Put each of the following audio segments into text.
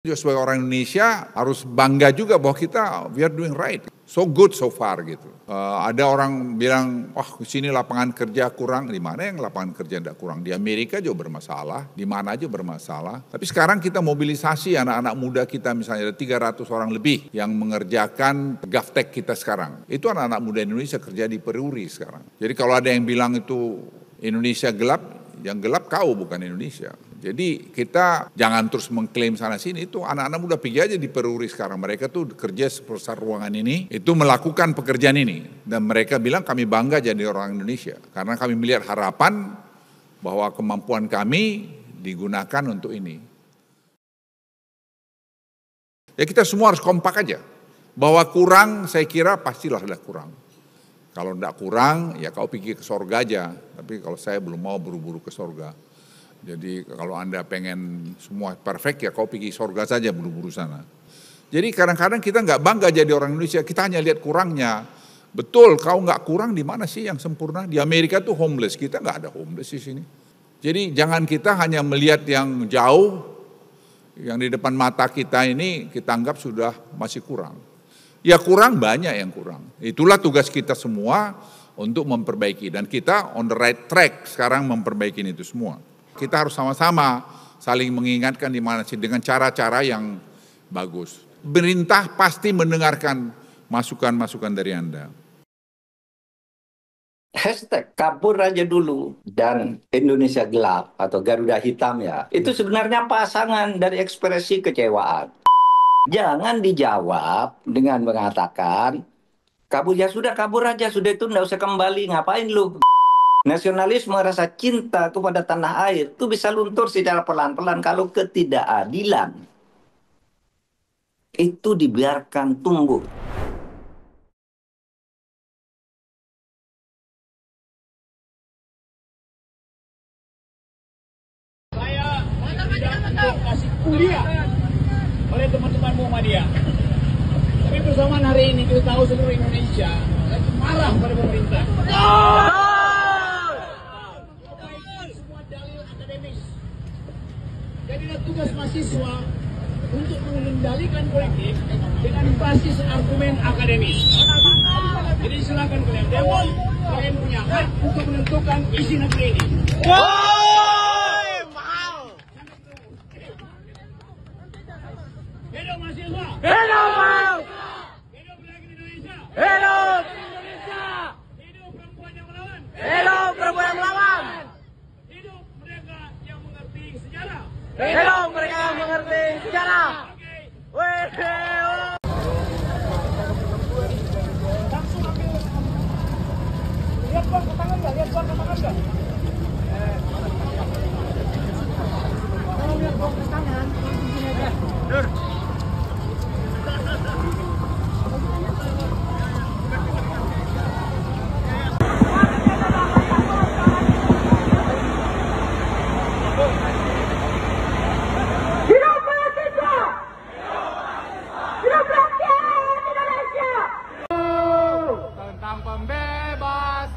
Sebagai orang Indonesia harus bangga juga bahwa kita we are doing right, so good so far gitu. Ada orang bilang, wah di sini lapangan kerja kurang, di mana yang lapangan kerja tidak kurang? Di Amerika juga bermasalah, di mana aja bermasalah. Tapi sekarang kita mobilisasi anak-anak muda kita, misalnya ada 300 orang lebih yang mengerjakan GovTech kita sekarang. Itu anak-anak muda Indonesia kerja di Peruri sekarang. Jadi kalau ada yang bilang itu Indonesia gelap, yang gelap kau bukan Indonesia. Jadi kita jangan terus mengklaim sana sini, itu anak-anak muda pergi aja di Peruri sekarang. Mereka tuh kerja sebesar ruangan ini, itu melakukan pekerjaan ini. Dan mereka bilang kami bangga jadi orang Indonesia. Karena kami melihat harapan bahwa kemampuan kami digunakan untuk ini. Ya kita semua harus kompak aja. Bahwa kurang saya kira pastilah ada kurang. Kalau tidak kurang ya kau pergi ke sorga aja. Tapi kalau saya belum mau buru-buru ke sorga. Jadi kalau Anda pengen semua perfect ya kau pergi sorga saja buru-buru sana. Jadi kadang-kadang kita nggak bangga jadi orang Indonesia, kita hanya lihat kurangnya. Betul, kau nggak kurang di mana sih yang sempurna? Di Amerika tuh homeless, kita nggak ada homeless di sini. Jadi jangan kita hanya melihat yang jauh, yang di depan mata kita ini kita anggap sudah masih kurang. Ya kurang, banyak yang kurang. Itulah tugas kita semua untuk memperbaiki. Dan kita on the right track sekarang memperbaiki itu semua. Kita harus sama-sama saling mengingatkan di mana sih dengan cara-cara yang bagus. Pemerintah pasti mendengarkan masukan-masukan dari Anda. Hashtag kabur aja dulu dan Indonesia gelap atau Garuda hitam ya. Itu sebenarnya pasangan dari ekspresi kecewaan. Jangan dijawab dengan mengatakan kabur ya sudah kabur aja, sudah itu nggak usah kembali, ngapain lu? Nasionalisme, rasa cinta kepada tanah air itu bisa luntur secara pelan-pelan kalau ketidakadilan itu dibiarkan tumbuh. Saya tidak kasih kuliah oleh teman-teman Muhammadiyah. Tapi bersamaan hari ini kita tahu seluruh Indonesia lagi marah pada pemerintah. Jadilah tugas mahasiswa untuk mengendalikan politik dengan basis argumen akademis. Jadi silakan kalian demo, kalian punya hak untuk menentukan isi negeri ini. Hidup mahasiswa! Hidup! Hidup lagi Indonesia! Hidup! Hidup perempuan yang melawan! Hidup perempuan yang melawan! Hidup mereka yang mengerti sejarah! Hidup mereka yang mengerti sejarah! Langsung ambil. Lihat bang ke tangan nggak? Lihat bang ke tangan nggak? Kalau lihat bang ke tangan, langsung sini aja. Dur. Pembebasan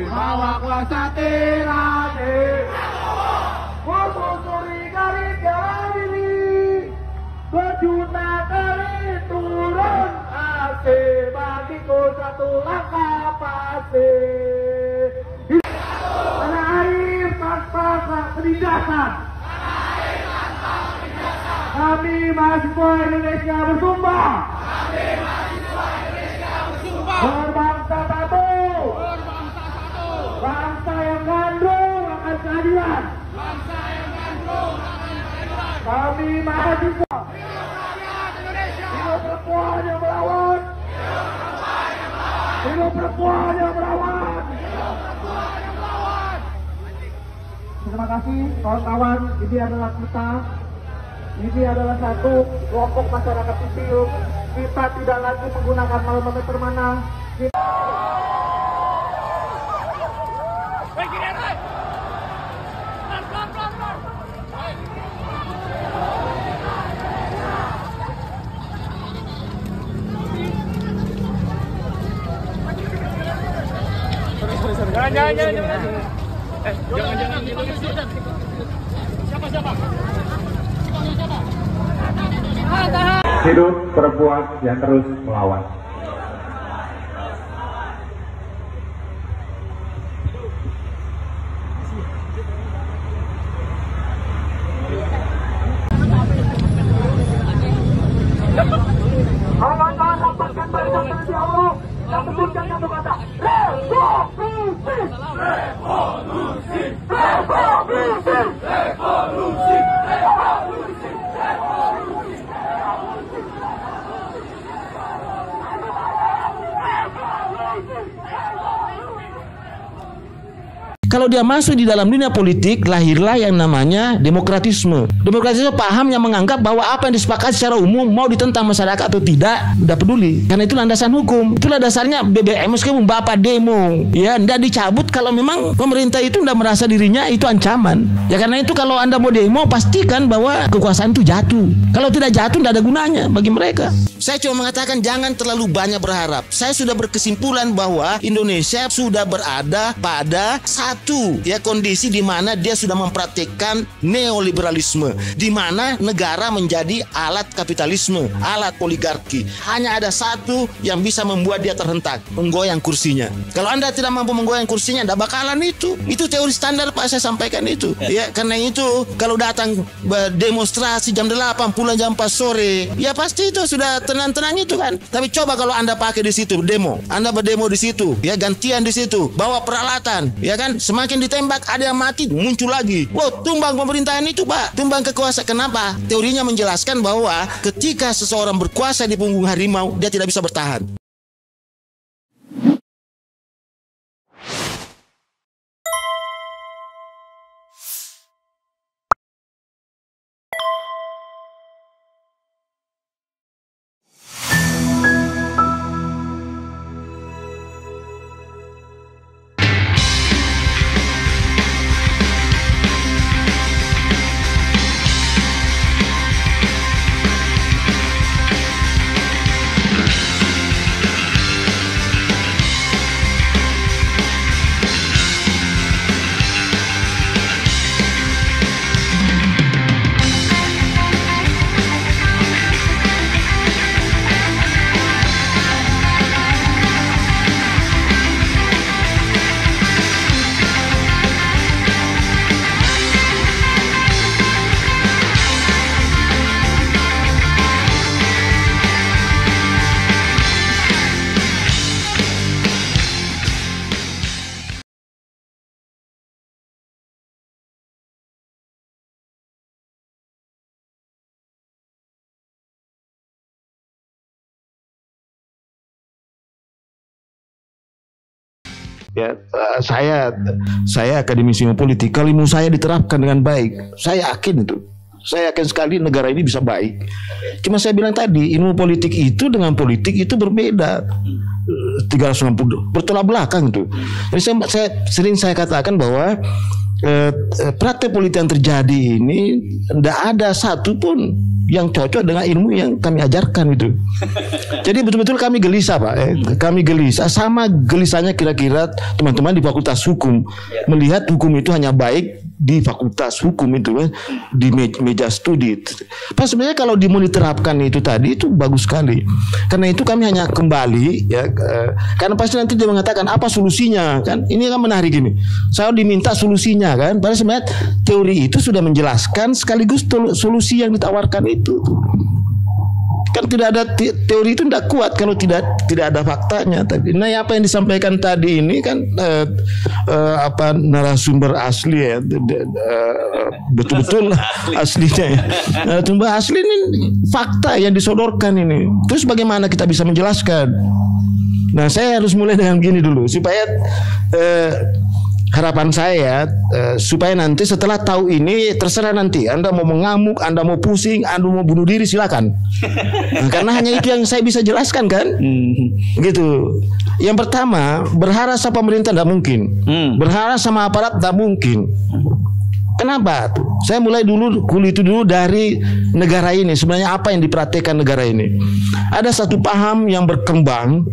bahwa kuasa tirani menyusuri garis diri berjuta kali turun AC bagiku satu langkah pasti tanah air tanpa penindasan. Kami mahasiswa Indonesia bersumpah berbangsa satu, bangsa yang gandrung akan keadilan. Kami mahasiswa hidup perempuan yang melawan, hidup perempuan yang melawan. Terima kasih kawan-kawan, ini adalah kita. Ini adalah satu kelompok masyarakat sipil. Kita tidak lagi menggunakan manometer mana. Jangan. Siapa? hidup perempuan yang terus melawan. Kawan-kawan, rapatkan barisan terlebih dahulu. Yang pentingkan satu kata, revolusi, revolusi, revolusi, revolusi, revolusi, revolusi. Kalau dia masuk di dalam dunia politik, lahirlah yang namanya demokratisme. Demokratisme paham yang menganggap bahwa apa yang disepakati secara umum mau ditentang masyarakat atau tidak, udah peduli. Karena itu landasan hukum. Itulah dasarnya BBM meskipun Bapak demo, ya ndak dicabut kalau memang pemerintah itu ndak merasa dirinya itu ancaman. Ya karena itu kalau Anda mau demo, pastikan bahwa kekuasaan itu jatuh. Kalau tidak jatuh, ndak ada gunanya bagi mereka. Saya cuma mengatakan jangan terlalu banyak berharap. Saya sudah berkesimpulan bahwa Indonesia sudah berada pada satu ya kondisi di mana dia sudah mempraktikkan neoliberalisme, di mana negara menjadi alat kapitalisme, alat oligarki. Hanya ada satu yang bisa membuat dia terhentak, menggoyang kursinya. Kalau Anda tidak mampu menggoyang kursinya, tidak bakalan itu. Itu teori standar Pak, saya sampaikan itu. Ya, karena itu kalau datang demonstrasi jam 8 pulang jam 4 sore, ya pasti itu sudah tenang-tenang itu kan. Tapi coba kalau Anda pakai di situ demo, Anda berdemo di situ, ya gantian di situ, bawa peralatan, ya kan. Semakin ditembak ada yang mati, muncul lagi. Wow, tumbang pemerintahan itu Pak, tumbang kekuasaan. Kenapa? Teorinya menjelaskan bahwa ketika seseorang berkuasa di punggung harimau, dia tidak bisa bertahan. Ya, saya akademisi ilmu politik. Kalau ilmu saya diterapkan dengan baik, saya yakin itu. Saya yakin sekali negara ini bisa baik. Cuma saya bilang tadi, ilmu politik itu dengan politik itu berbeda. 360 bertolak belakang itu. Jadi saya katakan bahwa praktek politik yang terjadi ini tidak ada satupun yang cocok dengan ilmu yang kami ajarkan itu. Jadi betul-betul kami gelisah Pak. Kami gelisah, sama gelisahnya kira-kira teman-teman di Fakultas Hukum melihat hukum itu hanya baik di Fakultas Hukum itu di meja studi. Pas sebenarnya kalau diterapkan itu tadi itu bagus sekali. Karena itu kami hanya kembali ya, karena pasti nanti dia mengatakan apa solusinya kan? Ini kan menarik ini. Saya diminta solusinya kan. Padahal sebenarnya teori itu sudah menjelaskan sekaligus solusi yang ditawarkan itu. Kan tidak ada teori itu tidak kuat kalau tidak ada faktanya tadi. Nah, apa yang disampaikan tadi ini kan narasumber asli ya, betul-betul aslinya ya. Narasumber asli ini fakta yang disodorkan ini. Terus bagaimana kita bisa menjelaskan? Nah, saya harus mulai dengan gini dulu supaya harapan saya supaya nanti setelah tahu ini terserah nanti Anda mau mengamuk, Anda mau pusing, Anda mau bunuh diri silakan. Nah, karena hanya itu yang saya bisa jelaskan kan, gitu. Yang pertama berharap sama pemerintah tidak mungkin, berharap sama aparat tidak mungkin. Kenapa? Saya mulai dulu kulit itu dulu dari negara ini. Sebenarnya apa yang diperhatikan negara ini? Ada satu paham yang berkembang,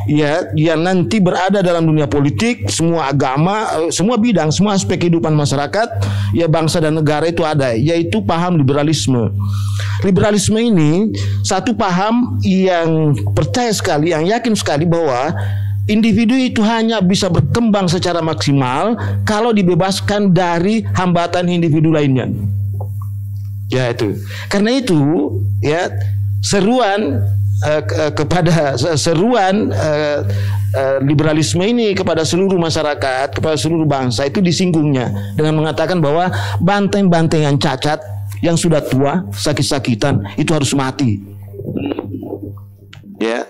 ya, yang nanti berada dalam dunia politik, semua agama, semua bidang, semua aspek kehidupan masyarakat, ya, bangsa dan negara itu ada, yaitu paham liberalisme. Liberalisme ini satu paham yang percaya sekali, yang yakin sekali bahwa individu itu hanya bisa berkembang secara maksimal kalau dibebaskan dari hambatan individu lainnya. Ya, itu. Karena itu, ya, seruan liberalisme ini kepada seluruh masyarakat, kepada seluruh bangsa itu disinggungnya dengan mengatakan bahwa banteng-banteng yang cacat, yang sudah tua, sakit-sakitan itu harus mati. Ya.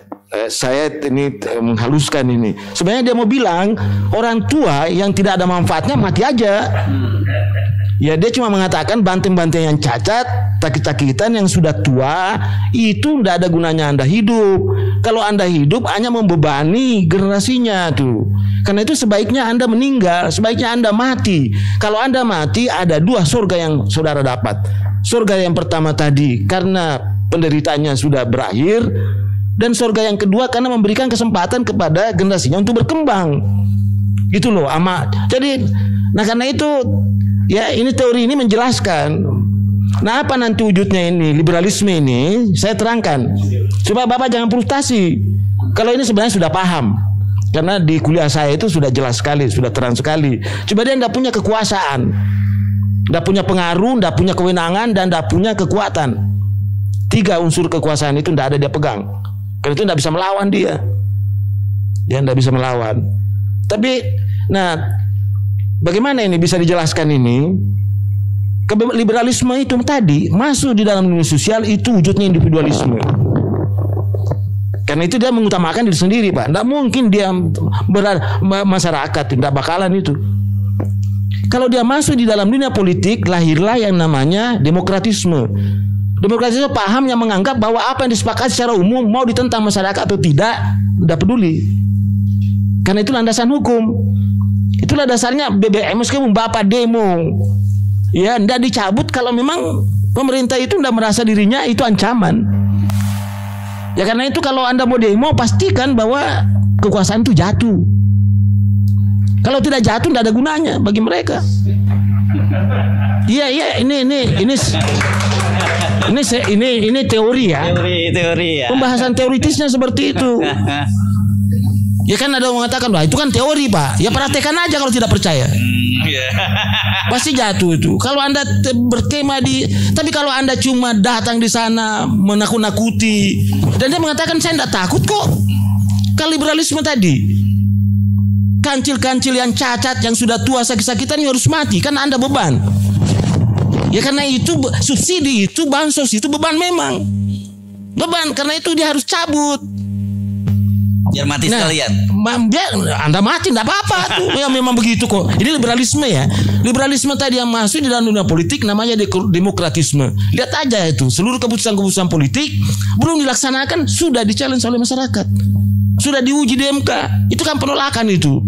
Saya ini menghaluskan ini. Sebenarnya dia mau bilang orang tua yang tidak ada manfaatnya mati aja. Ya, dia cuma mengatakan banteng-banteng yang cacat, sakit-sakitan, yang sudah tua itu tidak ada gunanya Anda hidup. Kalau Anda hidup hanya membebani generasinya tuh. Karena itu sebaiknya Anda meninggal, sebaiknya Anda mati. Kalau Anda mati ada dua surga yang saudara dapat. Surga yang pertama tadi karena penderitaannya sudah berakhir. Dan surga yang kedua karena memberikan kesempatan kepada generasinya untuk berkembang. Gitu loh, amat. Jadi, nah karena itu, ya, ini teori ini menjelaskan. Nah, apa nanti wujudnya ini, liberalisme ini, saya terangkan. Coba Bapak jangan frustasi. Kalau ini sebenarnya sudah paham. Karena di kuliah saya itu sudah jelas sekali, sudah terang sekali. Coba dia tidak punya kekuasaan, tidak punya pengaruh, tidak punya kewenangan, dan tidak punya kekuatan. 3 unsur kekuasaan itu tidak ada dia pegang. Karena itu tidak bisa melawan dia. Dia tidak bisa melawan. Tapi, nah, bagaimana ini bisa dijelaskan ini? Liberalisme itu tadi masuk di dalam dunia sosial itu wujudnya individualisme. Karena itu dia mengutamakan diri sendiri, Pak. Tidak mungkin dia masyarakat, tidak bakalan itu. Kalau dia masuk di dalam dunia politik, lahirlah yang namanya demokratisme. Demokratisme paham yang menganggap bahwa apa yang disepakati secara umum mau ditentang masyarakat atau tidak peduli. Karena itu landasan hukum. Itulah dasarnya BBM meskipun Bapak demo, ya, tidak dicabut kalau memang pemerintah itu tidak merasa dirinya itu ancaman. Ya, karena itu kalau Anda mau demo pastikan bahwa kekuasaan itu jatuh. Kalau tidak jatuh tidak ada gunanya bagi mereka. Iya, ini teori ya. Teori ya. Pembahasan teoritisnya seperti itu. Ya kan ada yang mengatakan, wah itu kan teori Pak. Ya praktekkan aja kalau tidak percaya. Pasti jatuh itu. Kalau Anda berkemah tapi kalau Anda cuma datang di sana menakut-nakuti, dan dia mengatakan saya tidak takut kok. Kalau liberalisme tadi, kancil-kancil yang cacat, yang sudah tua, sakit-sakitan harus mati, kan Anda beban. Ya karena itu subsidi itu, bansos itu beban memang. Beban, karena itu dia harus cabut. Biar mati sekalian. Biar Anda mati enggak apa-apa tuh. Ya memang begitu kok. Ini liberalisme ya. Liberalisme tadi yang masuk di dalam dunia politik namanya demokratisme. Lihat aja itu, seluruh keputusan-keputusan politik belum dilaksanakan sudah di-challenge oleh masyarakat. Sudah diuji di MK. Itu kan penolakan itu.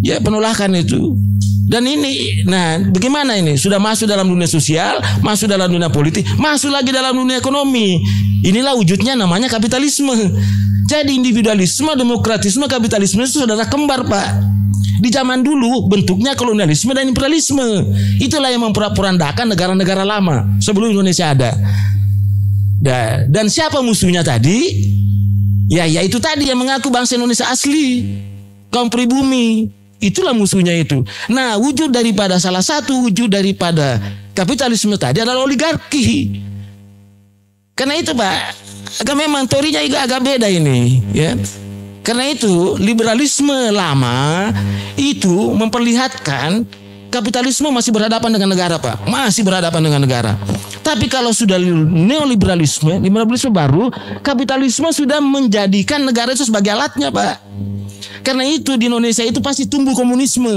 Ya, penolakan itu. Dan ini, nah bagaimana ini? Sudah masuk dalam dunia sosial, masuk dalam dunia politik, masuk lagi dalam dunia ekonomi. Inilah wujudnya namanya kapitalisme. Jadi individualisme, demokratisme, kapitalisme itu saudara kembar Pak. Di zaman dulu bentuknya kolonialisme dan imperialisme. Itulah yang memporak-porandakan negara-negara lama sebelum Indonesia ada. Dan siapa musuhnya tadi? Ya itu tadi yang mengaku bangsa Indonesia asli, kaum pribumi. Itulah musuhnya itu. Nah, salah satu wujud daripada kapitalisme tadi adalah oligarki. Karena itu Pak, memang teorinya agak beda ini, ya. Karena itu liberalisme lama itu memperlihatkan kapitalisme masih berhadapan dengan negara Pak, masih berhadapan dengan negara. Tapi kalau sudah neoliberalisme baru, kapitalisme sudah menjadikan negara itu sebagai alatnya Pak. Karena itu di Indonesia itu pasti tumbuh komunisme.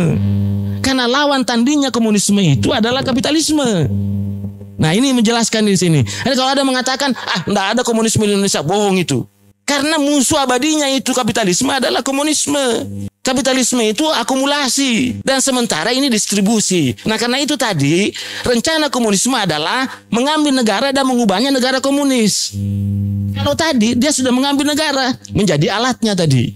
Karena lawan tandingnya komunisme itu adalah kapitalisme. Nah ini menjelaskan di sini. Jadi kalau ada mengatakan, enggak ada komunisme di Indonesia, bohong itu. Karena musuh abadinya itu kapitalisme adalah komunisme. Kapitalisme itu akumulasi dan sementara ini distribusi. Nah, karena itu tadi rencana komunisme adalah mengambil negara dan mengubahnya negara komunis. Kalau tadi dia sudah mengambil negara menjadi alatnya tadi.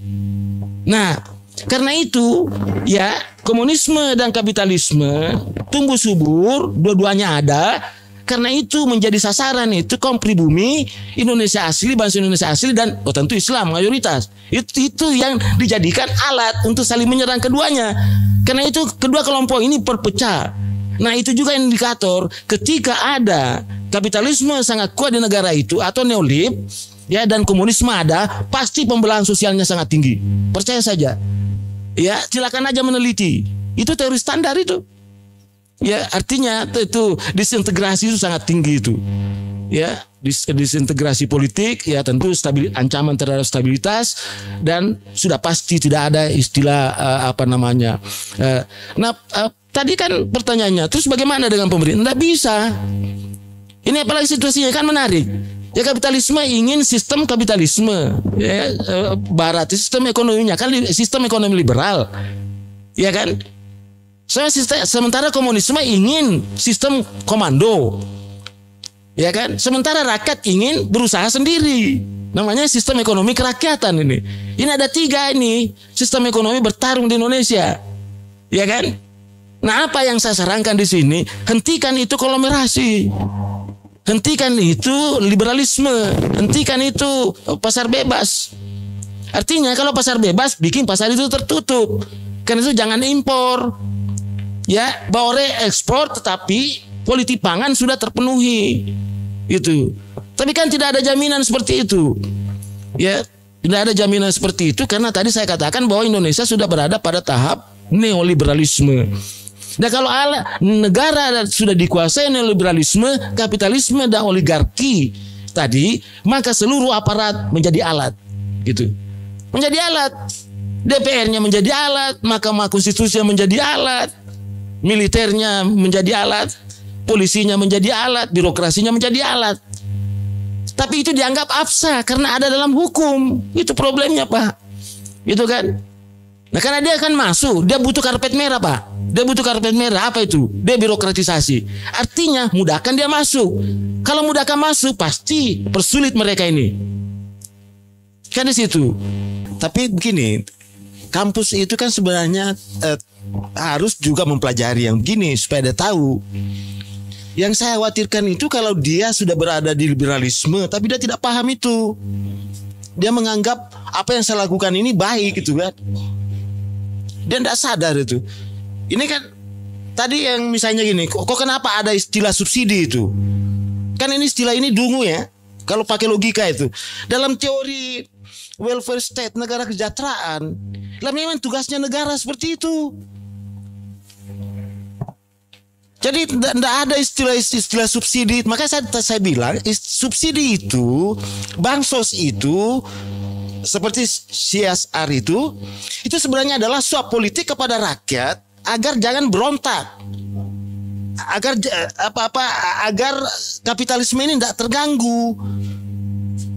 Nah, karena itu ya komunisme dan kapitalisme tumbuh subur, dua-duanya ada. Karena itu menjadi sasaran itu kaum pribumi Indonesia asli, bangsa Indonesia asli dan tentu Islam mayoritas. Itu yang dijadikan alat untuk saling menyerang keduanya. Karena itu kedua kelompok ini berpecah. Nah, itu juga indikator ketika ada kapitalisme sangat kuat di negara itu atau neolib ya dan komunisme ada, pasti pembelahan sosialnya sangat tinggi. Percaya saja. Ya, silakan aja meneliti. Itu teori standar itu. Ya, artinya itu disintegrasi itu sangat tinggi itu. Ya, disintegrasi politik ya tentu ancaman terhadap stabilitas dan sudah pasti tidak ada istilah tadi kan pertanyaannya, terus bagaimana dengan pemerintah? Tidak bisa. Ini apalagi situasinya kan menarik. Ya, kapitalisme ingin sistem kapitalisme ya, barat sistem ekonominya kan sistem ekonomi liberal. Ya kan? Sementara komunisme ingin sistem komando, ya kan? Sementara rakyat ingin berusaha sendiri, namanya sistem ekonomi kerakyatan ini. Ini ada tiga ini sistem ekonomi bertarung di Indonesia, ya kan? Nah, apa yang saya sarankan di sini? Hentikan itu konglomerasi, hentikan itu liberalisme, hentikan itu pasar bebas. Artinya kalau pasar bebas, bikin pasar itu tertutup. Karena itu jangan impor. Ya, boleh ekspor tetapi politik pangan sudah terpenuhi. Itu. Tapi kan tidak ada jaminan seperti itu. Ya, tidak ada jaminan seperti itu karena tadi saya katakan bahwa Indonesia sudah berada pada tahap neoliberalisme. Nah, kalau negara sudah dikuasai neoliberalisme, kapitalisme dan oligarki tadi, maka seluruh aparat menjadi alat. Gitu. Menjadi alat. DPR-nya menjadi alat, Mahkamah Konstitusi menjadi alat. Militernya menjadi alat, polisinya menjadi alat, birokrasinya menjadi alat. Tapi itu dianggap absah karena ada dalam hukum. Itu problemnya, Pak. Gitu kan? Nah, karena dia akan masuk, dia butuh karpet merah, Pak. Dia butuh karpet merah, apa itu? Debirokratisasi. Artinya mudahkan dia masuk. Kalau mudahkan masuk, pasti persulit mereka ini. Kan di situ. Tapi begini, kampus itu kan sebenarnya harus juga mempelajari yang begini supaya dia tahu. Yang saya khawatirkan itu kalau dia sudah berada di liberalisme tapi dia tidak paham itu. Dia menganggap apa yang saya lakukan ini baik gitu kan. Dia tidak sadar itu. Ini kan tadi yang misalnya gini, kok kenapa ada istilah subsidi itu? Kan ini istilah ini dungu ya. Kalau pakai logika itu. Dalam teori welfare state, negara kesejahteraan, lah memang tugasnya negara seperti itu. Jadi tidak ada istilah subsidi. Makanya saya bilang subsidi itu, bansos itu, seperti CSR itu sebenarnya adalah suap politik kepada rakyat agar jangan berontak, agar kapitalisme ini tidak terganggu,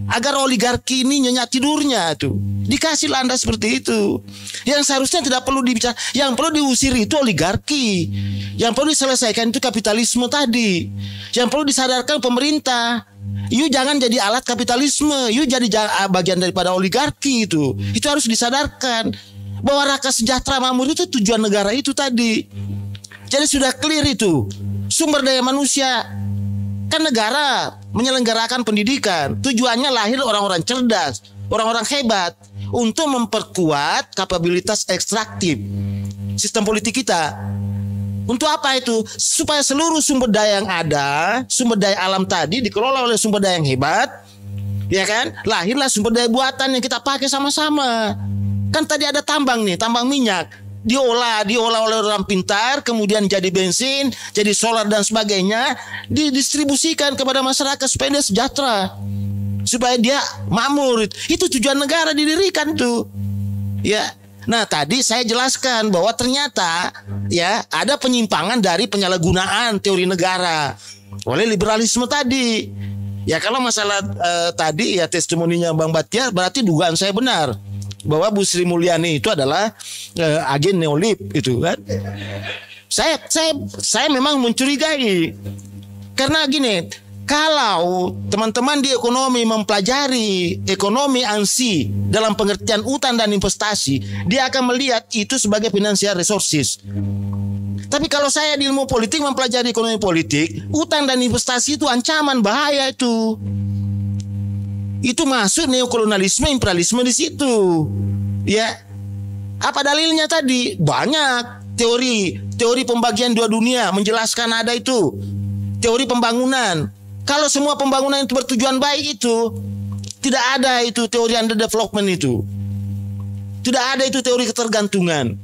agar oligarki ini nyenyak tidurnya tuh. Dikasih landas seperti itu. Yang seharusnya tidak perlu dibicarakan. Yang perlu diusir itu oligarki. Yang perlu diselesaikan itu kapitalisme tadi. Yang perlu disadarkan pemerintah. You jangan jadi alat kapitalisme. You jadi bagian daripada oligarki itu. Itu harus disadarkan. Bahwa rakyat sejahtera makmur itu tujuan negara itu tadi. Jadi sudah clear itu. Sumber daya manusia. Kan negara menyelenggarakan pendidikan. Tujuannya lahir orang-orang cerdas, orang-orang hebat untuk memperkuat kapabilitas ekstraktif sistem politik kita. Untuk apa itu? Supaya seluruh sumber daya yang ada, sumber daya alam tadi dikelola oleh sumber daya yang hebat, ya kan? Lahirlah sumber daya buatan yang kita pakai sama-sama. Kan tadi ada tambang nih, tambang minyak. Diolah oleh orang pintar, kemudian jadi bensin, jadi solar dan sebagainya, didistribusikan kepada masyarakat supaya dia sejahtera, supaya dia makmur. Itu tujuan negara didirikan tuh. Ya. Nah, tadi saya jelaskan bahwa ternyata ya ada penyimpangan dari penyalahgunaan teori negara oleh liberalisme tadi. Ya kalau masalah tadi ya testimoninya Bang Batiar, berarti dugaan saya benar bahwa Bu Sri Mulyani itu adalah agen neolib itu kan. Saya memang mencurigai karena gini, kalau teman-teman di ekonomi mempelajari ekonomi ANSI dalam pengertian utang dan investasi, dia akan melihat itu sebagai financial resources. Tapi kalau saya di ilmu politik mempelajari ekonomi politik, utang dan investasi itu ancaman, bahaya itu. Itu masuk neokolonialisme, imperialisme di situ. Ya. Apa dalilnya tadi? Banyak teori pembagian dua dunia menjelaskan ada itu. Teori pembangunan. Kalau semua pembangunan itu bertujuan baik itu, tidak ada itu teori underdevelopment itu. Tidak ada itu teori ketergantungan.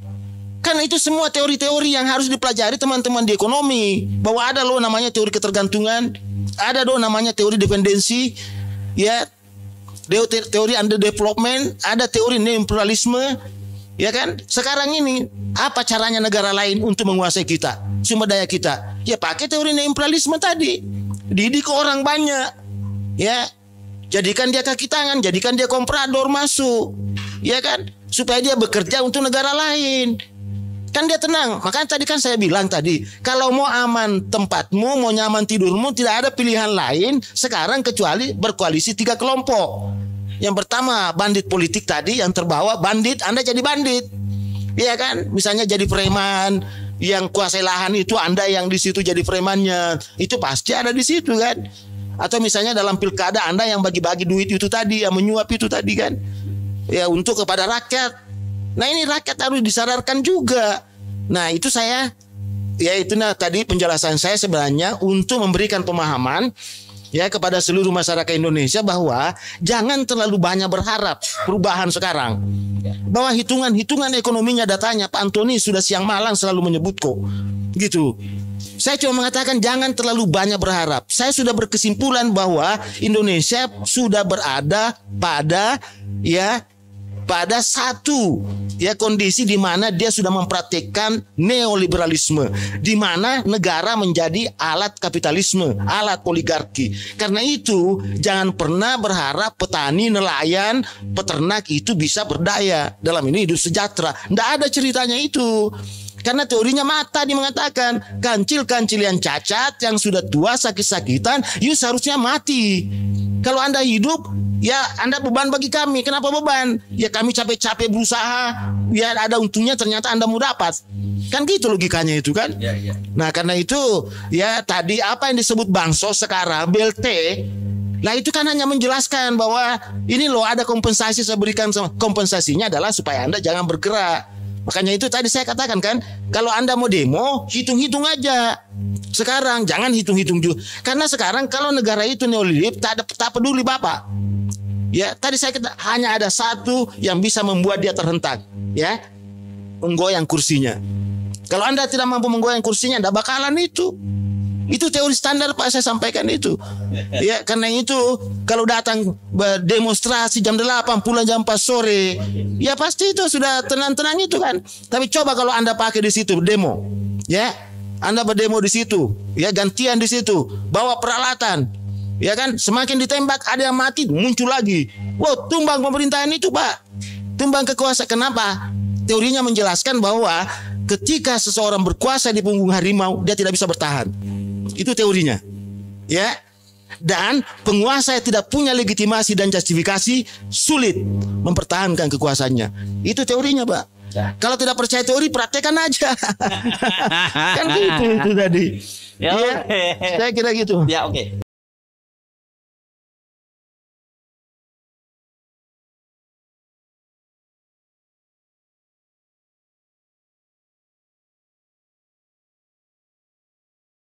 Karena itu semua teori-teori yang harus dipelajari teman-teman di ekonomi. Bahwa ada loh namanya teori ketergantungan, ada loh namanya teori dependensi, ya, teori underdevelopment, ada teori neoimperialisme, ya kan? Sekarang ini apa caranya negara lain untuk menguasai kita, sumber daya kita? Ya pakai teori neoimperialisme tadi, didik orang banyak, ya, jadikan dia kaki tangan, jadikan dia komprador masuk, ya kan? Supaya dia bekerja untuk negara lain. Kan dia tenang. Makanya tadi kan saya bilang tadi, kalau mau aman tempatmu, mau nyaman tidurmu, tidak ada pilihan lain sekarang kecuali berkoalisi 3 kelompok. Yang pertama bandit politik tadi yang terbawa, bandit, Anda jadi bandit. Iya kan? Misalnya jadi preman, yang kuasai lahan itu Anda yang di situ jadi premannya. Itu pasti ada di situ kan? Atau misalnya dalam pilkada Anda yang bagi-bagi duit itu tadi, yang menyuap itu tadi kan? Ya untuk kepada rakyat. Nah ini rakyat harus disadarkan juga. Nah itu saya, ya itu tadi penjelasan saya sebenarnya untuk memberikan pemahaman ya kepada seluruh masyarakat Indonesia bahwa jangan terlalu banyak berharap perubahan sekarang. Bahwa hitungan ekonominya, datanya Pak Antoni sudah siang malam selalu menyebut kok. Gitu. Saya cuma mengatakan jangan terlalu banyak berharap. Saya sudah berkesimpulan bahwa Indonesia sudah berada pada satu ya kondisi di mana dia sudah mempraktikkan neoliberalisme, di mana negara menjadi alat kapitalisme, alat oligarki. Karena itu jangan pernah berharap petani, nelayan, peternak itu bisa berdaya, dalam ini hidup sejahtera. Tidak ada ceritanya itu. Karena teorinya mata, dia mengatakan kancil-kancil yang cacat, yang sudah tua, sakit-sakitan, seharusnya mati. Kalau Anda hidup, ya Anda beban bagi kami. Kenapa beban? Ya kami capek-capek berusaha, ya ada untungnya ternyata Anda mau dapat. Kan gitu logikanya itu kan? Ya, ya. Nah karena itu, ya tadi apa yang disebut bansos sekarang, BLT, nah itu kan hanya menjelaskan bahwa ini loh ada kompensasi saya berikan. Kompensasinya adalah supaya Anda jangan bergerak. Makanya itu tadi saya katakan kan, kalau Anda mau demo, hitung-hitung aja. Sekarang jangan hitung-hitung juga. Karena sekarang kalau negara itu neolib, tak peduli Bapak. Ya, tadi saya kata hanya ada satu yang bisa membuat dia terhentak, ya. Menggoyang kursinya. Kalau Anda tidak mampu menggoyang kursinya, tidak bakalan itu. Itu teori standar Pak, saya sampaikan itu. Ya, karena itu kalau datang demonstrasi jam 8 pulang jam 4 sore, ya pasti itu sudah tenang-tenang itu kan. Tapi coba kalau Anda pakai di situ demo, ya. Anda berdemo di situ, ya gantian di situ, bawa peralatan. Ya kan, semakin ditembak ada yang mati, muncul lagi. Wow, tumbang pemerintahan itu, Pak. Tumbang kekuasaan. Kenapa? Teorinya menjelaskan bahwa ketika seseorang berkuasa di punggung harimau, dia tidak bisa bertahan. Itu teorinya. Ya. Dan penguasa yang tidak punya legitimasi dan justifikasi sulit mempertahankan kekuasaannya. Itu teorinya, Pak. Ya. Kalau tidak percaya teori, praktekkan aja. Kan gitu itu tadi. Ya, okay. Saya kira gitu. Ya, oke.